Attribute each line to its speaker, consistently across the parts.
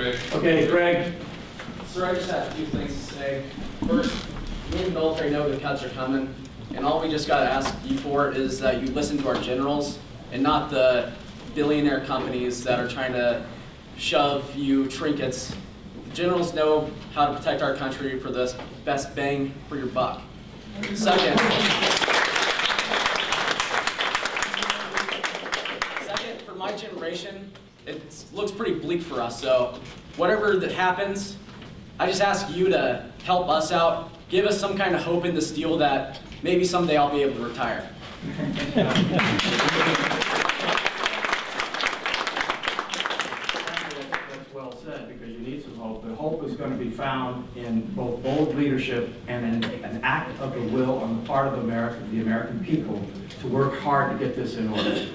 Speaker 1: Greg.
Speaker 2: Okay, Greg.
Speaker 3: Sir, I just have a few things to say. First, we in the military know the cuts are coming, and all we just got to ask you for is that you listen to our generals and not the billionaire companies that are trying to shove you trinkets. The generals know how to protect our country for the best bang for your buck. Second, for my generation, it looks pretty bleak for us, so whatever that happens, I just ask you to help us out, give us some kind of hope in this deal that maybe someday I'll be able to retire.
Speaker 2: That's well said, because you need some hope. But hope is going to be found in both bold leadership and in an act of the will on the part of the American people to work hard to get this in order.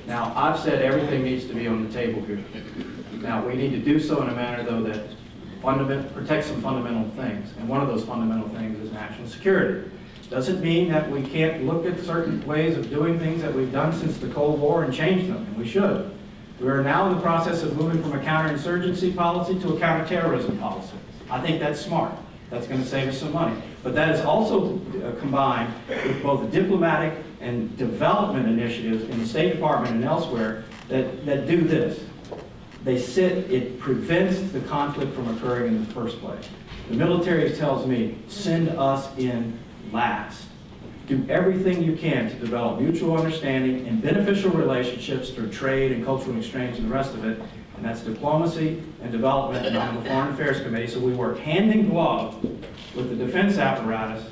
Speaker 2: Now, I've said everything needs to be on the table here. Now, we need to do so in a manner, though, that protects some fundamental things. And one of those fundamental things is national security. Doesn't mean that we can't look at certain ways of doing things that we've done since the Cold War and change them, and we should. We are now in the process of moving from a counterinsurgency policy to a counterterrorism policy. I think that's smart. That's going to save us some money. But that is also combined with both diplomatic and development initiatives in the State Department and elsewhere that do this. It prevents the conflict from occurring in the first place. The military tells me, send us in last. Do everything you can to develop mutual understanding and beneficial relationships through trade and cultural exchange and the rest of it. And that's diplomacy and development, and I'm the Foreign Affairs Committee, so we work hand in glove with the defense apparatus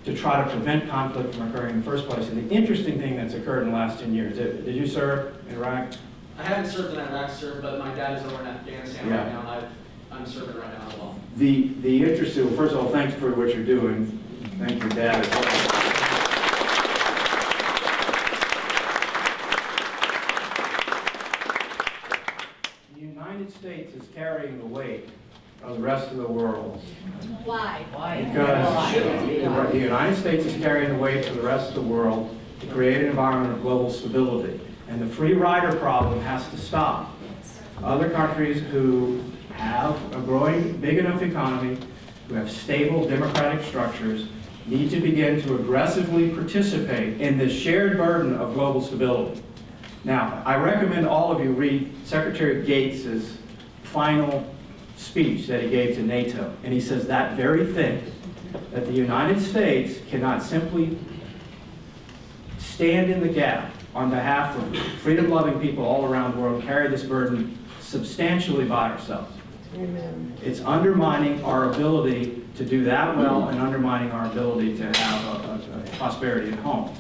Speaker 2: to try to prevent conflict from occurring in the first place. And the interesting thing that's occurred in the last 10 years, did you serve in Iraq?
Speaker 3: I haven't served in Iraq, sir, but my dad is over in Afghanistan right now, and I'm serving right now as well.
Speaker 2: The interesting, well, first of all, thanks for what you're doing. Thank your dad as well. The United States is carrying the weight of the rest of the world.
Speaker 4: Why?
Speaker 2: Because the United States is carrying the weight of the rest of the world to create an environment of global stability. And the free rider problem has to stop. Other countries who have a growing, big enough economy, who have stable democratic structures, need to begin to aggressively participate in this shared burden of global stability. Now, I recommend all of you read Secretary Gates' final speech that he gave to NATO. And he says that very thing, that the United States cannot simply stand in the gap on behalf of freedom-loving people all around the world, carry this burden substantially by ourselves.
Speaker 4: Amen.
Speaker 2: It's undermining our ability to do that well and undermining our ability to have a prosperity at home.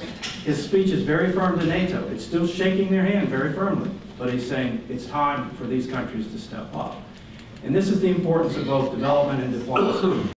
Speaker 2: His speech is very firm to NATO. It's still shaking their hand very firmly, but he's saying it's time for these countries to step up. And this is the importance of both development and diplomacy.